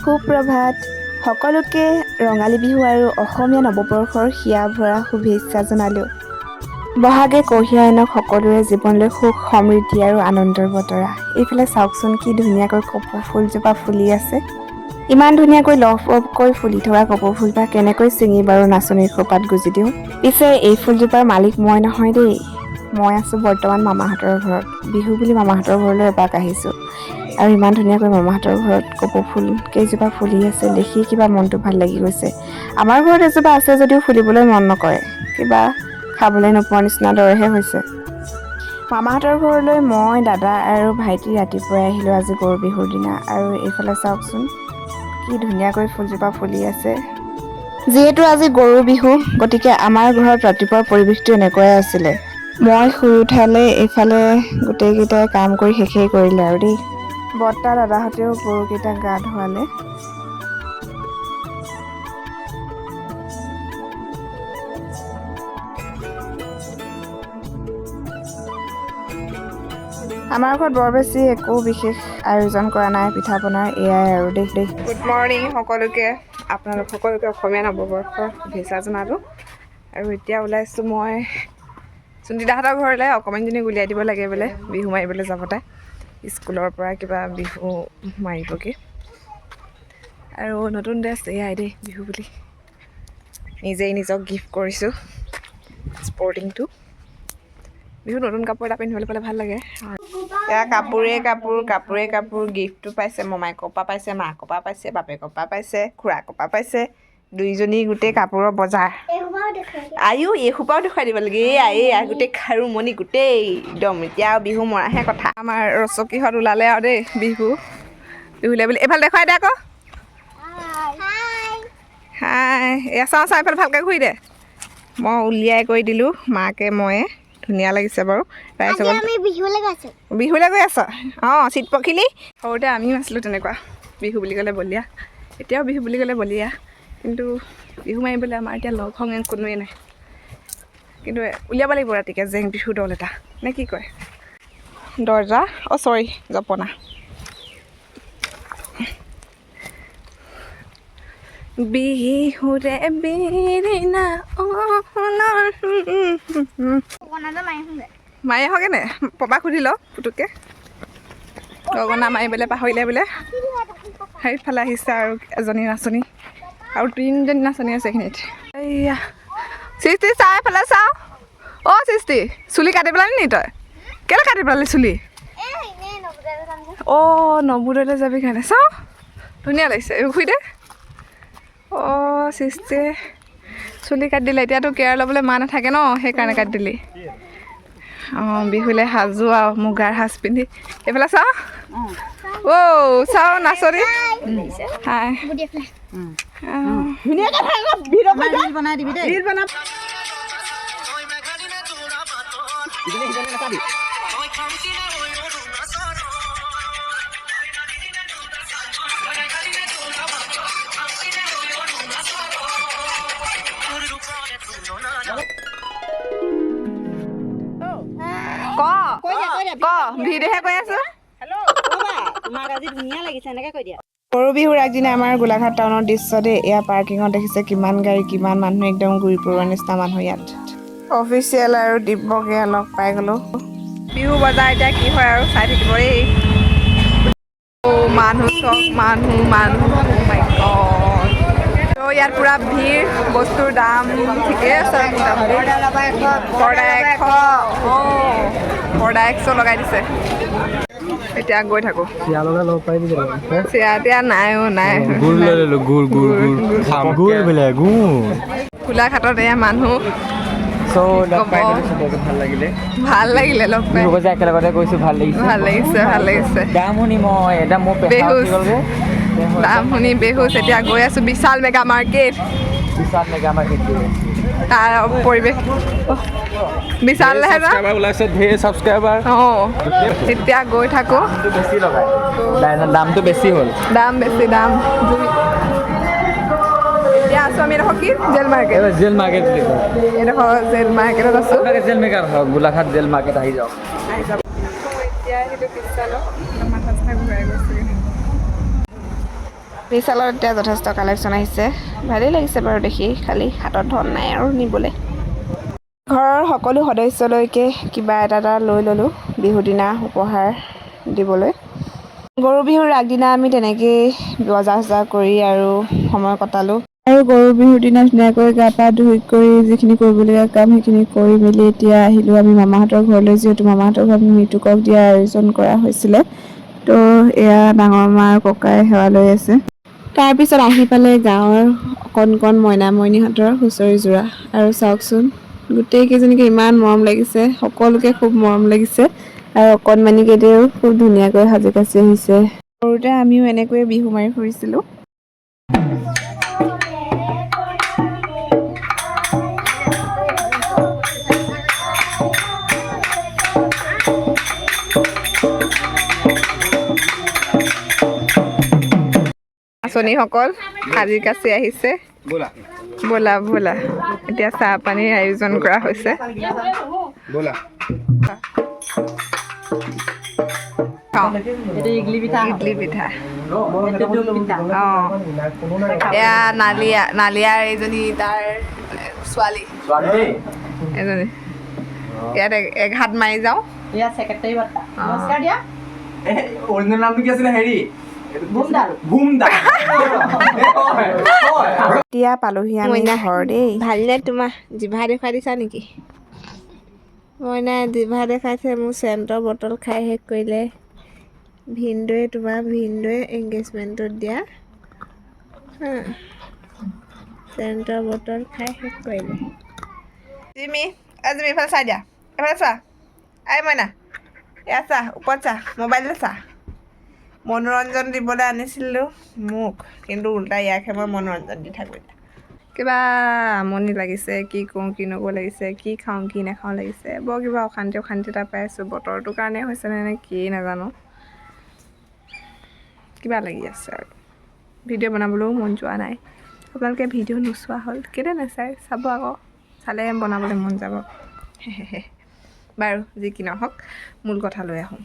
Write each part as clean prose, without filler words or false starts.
সুপ্ৰভাত সকলোকে ৰঙালী বিহু আৰু অসমীয়া নৱবৰ্ষৰ হিয়া ভৰা শুভেচ্ছা জনালোঁ। বহাগে কঢ়িয়াই আনক সকলোৰে জীৱনলৈ সুখ সমৃদ্ধি আৰু আনন্দৰ বতৰা। এইফালে চাওকচোন কি ধুনীয়াকৈ কপৌ ফুলজোপা ফুলি আছে। ইমান ধুনীয়াকৈ লহপহকৈ ফুলি থকা কপৌ ফুলপাহ কেনেকৈ ছিঙি বাৰু নাচনীৰ খোপাত গুজি দিওঁ। পিছে এই ফুলজোপাৰ মালিক মই নহয় দেই, মই আছোঁ বৰ্তমান মামাহঁতৰ ঘৰত। বিহু বুলি মামাহঁতৰ ঘৰলৈ এপাক আহিছোঁ আৰু ইমান ধুনীয়াকৈ মামাহঁতৰ ঘৰত কপৌ ফুল কেইজোপা ফুলি আছে দেখি কিবা মনটো ভাল লাগি গৈছে। আমাৰ ঘৰত এজোপা আছে যদিও ফুলিবলৈ মন নকৰে, কিবা খাবলৈ নোপোৱাৰ নিচিনা দৰেহে হৈছে। মামাহঁতৰ ঘৰলৈ মই, দাদা আৰু ভাইটি ৰাতিপুৱাই আহিলোঁ আজি গৰু বিহুৰ দিনা। আৰু এইফালে চাওকচোন কি ধুনীয়াকৈ ফুলজোপা ফুলি আছে। যিহেতু আজি গৰু বিহু, গতিকে আমাৰ ঘৰত ৰাতিপুৱাৰ পৰিৱেশটো এনেকুৱাই আছিলে। মই শুই উঠালে এইফালে গোটেইকেইটাই কাম কৰি শেষেই কৰিলে আৰু দেই। বৰ্তা দাদাহঁতেও গৰুকেইটাক গা ধুৱালে। আমাৰ ঘৰত বৰ বেছি একো বিশেষ আয়োজন কৰা নাই, পিঠা পনাৰ এয়াই আৰু দেই। গুড মৰ্ণিং সকলোকে, আপোনালোক সকলোকে অসমীয়া নৱবৰ্ষৰ শুভেচ্ছা জনালোঁ। আৰু এতিয়া ওলাইছোঁ মই চুন্তিদাহঁতৰ ঘৰলৈ। অকণমানিজনীক উলিয়াই দিব লাগে বোলে, বিহু মাৰিবলৈ যাব তাই। স্কুলৰ পৰা কিবা বিহু মাৰিবগৈ। আৰু নতুন ড্ৰেছ এয়াই দেই, বিহু বুলি নিজেই নিজক গিফ্ট কৰিছোঁ স্পৰ্টিংটো। বিহু নতুন কাপোৰ এটা পিন্ধিবলৈ পালে ভাল লাগে। এয়া কাপোৰে কাপোৰ গিফ্টটো পাইছে, মমায়েকৰ পৰা পাইছে, মাকৰ পৰা পাইছে, বাপেকৰ পৰা পাইছে, খুৰাকৰ পৰা পাইছে। দুইজনী গোটেই কাপোৰৰ বজাৰ। আয়ো এইসোপাও দেখুৱাই দিব লাগে। এয়া গোটেই খাৰুমণি গোটেই একদম। এতিয়া আৰু বিহু মৰাহে কথা। আমাৰ ৰচকীহঁত ওলালে আৰু দেই বিহুলে বুলি। এইফালে দেখুৱাই দে আকৌ। হাই, এয়া চাওঁ এইফালে ভালকৈ ঘূৰি দে। মই উলিয়াই কৰি দিলোঁ, মাকে ময়ে। ধুনীয়া লাগিছে বাৰু। বিহুলৈ গৈ আছ? অঁ, চিট পখিলি। সৰুতে আমিও আছিলোঁ তেনেকুৱা, বিহু বুলি ক'লে বলিয়া। এতিয়াও বিহু বুলি ক'লে বলিয়া, কিন্তু বিহু মাৰিবলৈ আমাৰ এতিয়া লগ সংগ কোনোৱেই নাই। কিন্তু উলিয়াব লাগিব ৰাতিকৈ জেং বিহু দল এটা, নে কি কয়? দৰ্জা জপনা। বিহুৰে বিৰিণা মাৰি আহকে নে? পপাক সুধি ল পুতুককৈ। গগনা মাৰিবলৈ পাহৰিলে বোলে। সেইফালে আহিছে আৰু এজনী নাচনী, আৰু 3জনী নাচনী আছে এইখিনিত। এইয়া সৃষ্টি চা, এইফালে চাওঁ। অ' সৃষ্টি, চুলি কাটি পেলালি নি তই? কেলৈ কাটি পেলালি চুলি? অ' নৱোদয়লৈ যাবি কাৰণে। চাওঁ ধুনীয়া লাগিছে, ঘূৰি দে। অ' সৃষ্টিয়ে চুলি কাটি দিলে। এতিয়াতো কেয়াৰ ল'বলৈ মা নাথাকে ন, সেইকাৰণে কাটি দিলি। অঁ, বিহুলৈ সাজু আৰু মুগাৰ সাজ পিন্ধি। এইফালে চাওঁ। অ' চাওঁ নাচনী। হাই ভিডিঅ'হে কৈ আছো। গৰু বিহুৰ আগদিনা আমাৰ গোলাঘাট টাউনৰ দৃশ্য দেই। এয়া পাৰ্কিঙত দেখিছে কিমান গাড়ী, কিমান মানুহ, একদম ঘূৰি ফুৰোৱাৰ নিচিনা মানুহ ইয়াত। অফিচিয়েল আৰু দিব্যকে লগ পাই গ'লোঁ। বিহু বজাৰ এতিয়া কি হয় আৰু চাই থাকিব দেই। মানুহ চব মানুহ মাই গড। ত' ইয়াত পুৰা ভিৰ, বস্তুৰ দাম ঠিকেই আছে। পৰ্দা 100 লগাই দিছে। এতিয়া গৈ থাকোঁ। চিৰা তিয়া নাই। গোলাঘাটত এয়া মানুহ। ভাল লাগিলে লগ পাই। একেলগতে গৈছোঁ, ভাল লাগিছে। দাম শুনি মই এতিয়া মোৰ দাম শুনি বেহুচ। এতিয়া গৈ আছোঁ বিশাল মেগা মাৰ্কেট। তাৰ পৰিৱেশ বিশাল এতিয়া গৈ থাকোঁ। দামটো বেছি হ'ল। দাম এতিয়া আছোঁ আমি এডোখৰ কি জেল মাৰ্কেট বুলি কয়। এডোখৰ জেল মাৰ্কেটত আছোঁ। গোলাঘাট জেল মাৰ্কেট আহি যাওক। এতিয়া আহিলোঁ বিশালত। মাথা চাথা ঘূৰাই গৈছে। বিশালত এতিয়া যথেষ্ট কালেকশ্যন আহিছে ভালেই লাগিছে বাৰু দেখি খালি হাতত ধন নাই আৰু নিবলৈ ঘৰৰ সকলো সদস্যলৈকে কিবা এটা লৈ ল'লোঁ বিহুৰ দিনা উপহাৰ দিবলৈ গৰু বিহুৰ আগদিনা আমি তেনেকেই বজাৰ চজাৰ কৰি আৰু সময় কটালোঁ আৰু গৰু বিহুৰ দিনা ধুনীয়াকৈ গা পা ধুই কৰি যিখিনি কৰিবলগীয়া কাম সেইখিনি কৰি মেলি এতিয়া আহিলোঁ আমি মামাহঁতৰ ঘৰলৈ যিহেতু মামাহঁতৰ ঘৰত মৃতকক দিয়া আয়োজন কৰা হৈছিলে তো এয়া ডাঙৰ মা আৰু ককাই সেৱা লৈ আছে তাৰপিছত আহি পালে গাঁৱৰ কণ কণ মইনা মইনিহঁতৰ হুঁচৰি যোৰা আৰু চাওকচোন গোটেইকেইজনীকে ইমান মৰম লাগিছে সকলোকে খুব মৰম লাগিছে আৰু অকণমানিকেইটাও খুব ধুনীয়াকৈ সাজি কাচি আহিছে সৰুতে আমিও এনেকৈয়ে বিহু মাৰি ফুৰিছিলোঁ আঁচনিসকল সাজি কাচি আহিছে ব'লা ব'লা এতিয়া চাহ পানীৰ আয়োজন কৰা হৈছে ইডলি পিঠা এয়া নালিয়াৰ এইজনী তাৰ ছোৱালী এজনী ইয়াত এঘাট মাৰি যাওঁ অৰিজিনেল নামটো কি আছিলে হেৰি এতিয়া পালোহি আমি ঘৰ দেই ভালনে তোমাৰ জিভা দেখুৱাই দিছা নেকি মইনা জিভা দেখাইছে মোৰ চেণ্টৰ বটল খাই শেষ কৰিলে ভিনদৌৱে এংগেজমেণ্টত দিয়া চেণ্টৰ বটল খাই শেষ কৰিলে জিমি এইফালে চাই দিয়া এইফালে চোৱা মইনা এয়া চা ওপৰত চা মোবাইললৈ চা মনোৰঞ্জন দিবলৈ আনিছিলোঁ মোক কিন্তু উল্টা ইয়াকহে মই মনোৰঞ্জন দি থাকোঁ এতিয়া কিবা আমনি লাগিছে কি কৰোঁ কি নকৰোঁ লাগিছে কি খাওঁ কি নাখাওঁ লাগিছে বৰ কিবা অশান্তি এটা পাই আছোঁ বতৰটোৰ কাৰণে হৈছেনে নে কি নাজানো কিবা লাগি আছে আৰু ভিডিঅ' বনাবলৈও মন যোৱা নাই আপোনালোকে ভিডিঅ' নোচোৱা হ'ল কেলৈ নাচায় চাব আকৌ চালেহে বনাবলৈ মন যাব বাৰু যি কি নহওক মূল কথা লৈ আহোঁ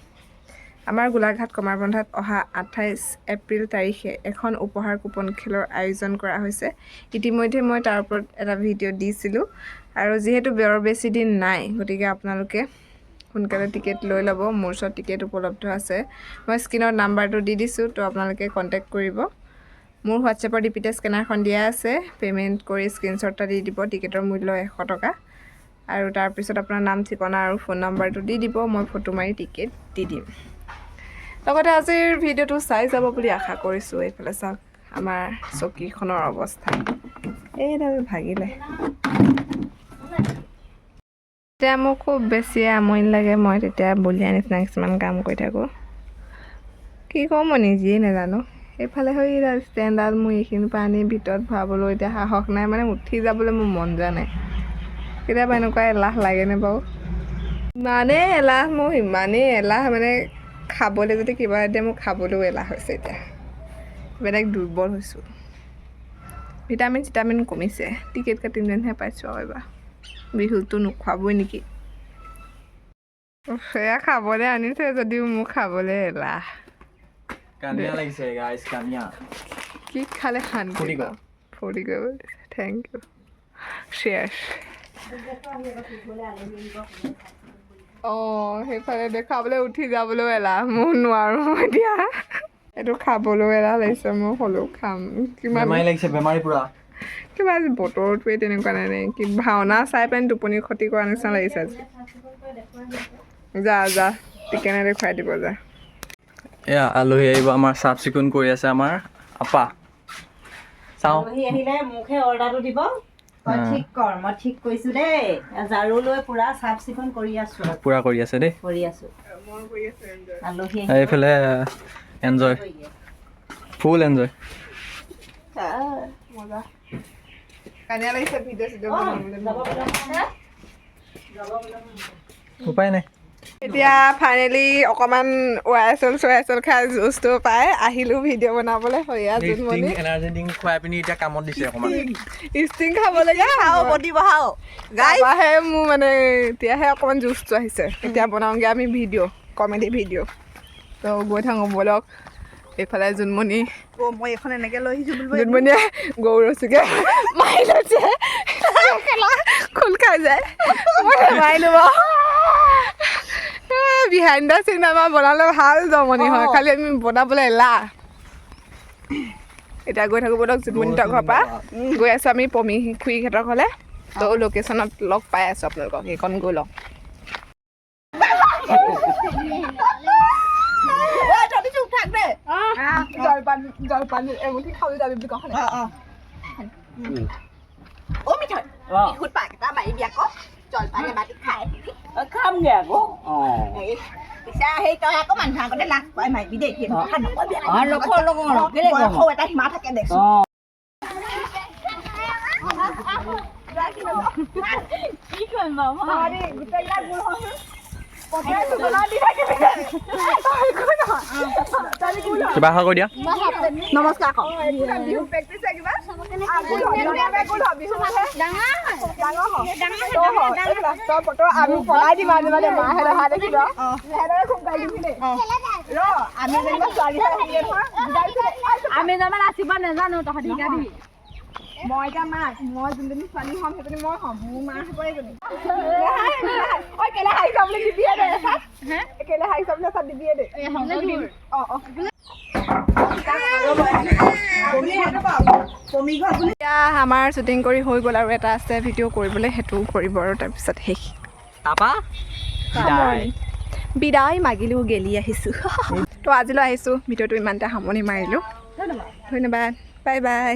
আমাৰ গোলাঘাট কমাৰবন্ধাত অহা 28 এপ্ৰিল তাৰিখে এখন উপহাৰ কুপন খেলৰ আয়োজন কৰা হৈছে ইতিমধ্যে মই তাৰ ওপৰত এটা ভিডিঅ' দিছিলোঁ আৰু যিহেতু বৰ বেছি দিন নাই গতিকে আপোনালোকে সোনকালে টিকেট লৈ ল'ব মোৰ ওচৰত টিকেট উপলব্ধ আছে মই স্ক্ৰীনত নাম্বাৰটো দি দিছোঁ তো আপোনালোকে কণ্টেক্ট কৰিব মোৰ হোৱাটছএপৰ ডিপিতে স্কেনাৰখন দিয়া আছে পে'মেণ্ট কৰি স্ক্ৰীনশ্বট এটা দি দিব টিকেটৰ মূল্য 100 টকা আৰু তাৰপিছত আপোনাৰ নাম ঠিকনা আৰু ফোন নাম্বাৰটো দি দিব মই ফটো মাৰি টিকেট দি দিম লগতে আজিৰ ভিডিঅ'টো চাই যাব বুলি আশা কৰিছোঁ এইফালে চাওক আমাৰ চকীখনৰ অৱস্থা এইডাল ভাগিলে তেতিয়া মোক খুব বেছি আমনি লাগে মই তেতিয়া বলিয়া নিচিনা কিছুমান কাম কৰি থাকোঁ কি কওঁ মই নিজেই নাজানো এইফালে হৈ ষ্টেণ্ডাৰ্ড মোৰ এইখিনিৰ পৰা আনি ভিতৰত ভৰাবলৈ এতিয়া সাহস নাই মানে উঠি যাবলৈ মোৰ মন যোৱা নাই কেতিয়াবা এনেকুৱা এলাহ লাগেনে বাৰু ইমানেই এলাহ মানে খাবলৈ যদি কিবা দিয়ে মোক খাবলৈও এলাহ হৈছে এতিয়া বেলেগ দুৰ্বল হৈছোঁ ভিটামিন কমিছে টিকেট কাটিম যেনহে পাইছোঁ আৰু এবাৰ বিহুটো নোখোৱাবই নেকি সেয়া খাবলৈ আনিছে যদিও মোক খাবলৈ এলাহ কানিয়া লাগিছে গাইস কানিয়া কি খালে শান্তি ফূৰ্তি কৰিব থেংক ইউ শ্বেয়াৰ সেইফালে দেখাবলৈ উঠি যাবলৈ এলাহ মোৰ নোৱাৰোঁ এতিয়া এইটো খাবলৈও এলাহ লাগিছে মই হ'লেও খাম কিমান লাগিছে বেমাৰী পুৰা কিবা আজি বতৰটোৱে তেনেকুৱা নাই কি ভাওনা চাই পেলাই টোপনি ক্ষতি কৰা নিচিনা লাগিছে আজি যা টিকেনে দেখুৱাই দিব যা এয়া আলহী আহিব আমাৰ চাফ চিকুণ কৰি আছে আমাৰ আপা চাওঁ আহিলে মোকহে অৰ্ডাৰটো দিব ঠিক কৰ মই ঠিক কৈছোঁ দেই ঝাৰু লৈ পুৰা চাফ চিকুণ কৰি আছোঁ পুৰা কৰি আছে দেই আলহী এইফালে এনজয় ফুল এনজয় উপায় নাই এতিয়া ফাইনেলি অকণমান ৱাইচল খাই জুচটো পাই আহিলোঁ ভিডিঅ' বনাবলৈ সয়া জোনমণি এনাৰ্জি ড্ৰিংক খুৱাই পিনি এতিয়া কামত দিছে অকণমান ষ্টিং খাবলৈকে তাৰপৰাহে মোৰ মানে এতিয়াহে অকণমান জুচটো আহিছে এতিয়া বনাওঁগৈ আমি ভিডিঅ' কমেডি ভিডিঅ' তো গৈ থাকোঁ ব'লক এইফালে জোনমণি মই এখন এনেকে লৈ আহিছোঁ জোনমণিয়ে গৰু ৰচুকে মাৰি লৈছে খোল খাই যায় মই মাৰিলোঁ বাৰু বিহাইণ্ড দ্য চিন আমাৰ বনালে ভাল জমনি হয় খালি আমি বনাবলৈ এলাহ এতিয়া গৈ থাকোঁ বলক জোনমণিহঁতৰ ঘৰৰ পৰা গৈ আছোঁ আমি পমি খুৰীহঁতৰ ঘৰলৈ তো লোকেশ্যনত লগ পাই আছোঁ আপোনালোকক সেইখন গৈ লওক জলপান এমুঠি খাবলৈ যাবি বুলি কওঁ মিঠৈ বিহুত পাকেইটা মাৰি বিয়া ক জলপান এবাটি খাই খামগে আকৌ পিছে সেই তই আকৌ মানুহ আগতে লাগ পাই মাৰিবি দেই নকবি এটা সীমা থাকে দেচোন কি কৰিম বাৰু কিবা এটা কৈ দিয়া নমস্কাৰ আমি পলাই দিম আজি মানে মাহে ৰহা দেখিব আমি যাবা নাচিব নাজানো তহঁতি শিকাবি মই এতিয়া মাক মই যোনজনী ছোৱালী হ'ম সেইজনী মই হ'ম মোৰ মা হ'ব এজনী কেলে হাঁহি চাবলৈ দিবিয়ে দে কেলে হাঁহি চাবলৈ চাত দিবিয়ে দে এতিয়া আমাৰ শ্বুটিং কৰি হৈ গ'ল আৰু এটা আছে ভিডিঅ' কৰিবলৈ সেইটোও কৰিব আৰু তাৰপিছত শেষ তাৰপা বিদায় মাগিলোঁ গেলি আহিছোঁ তো আজিলৈ আহিছোঁ ভিডিঅ'টো ইমানতে সামৰণি মাৰিলোঁ ধন্যবাদ বাই বাই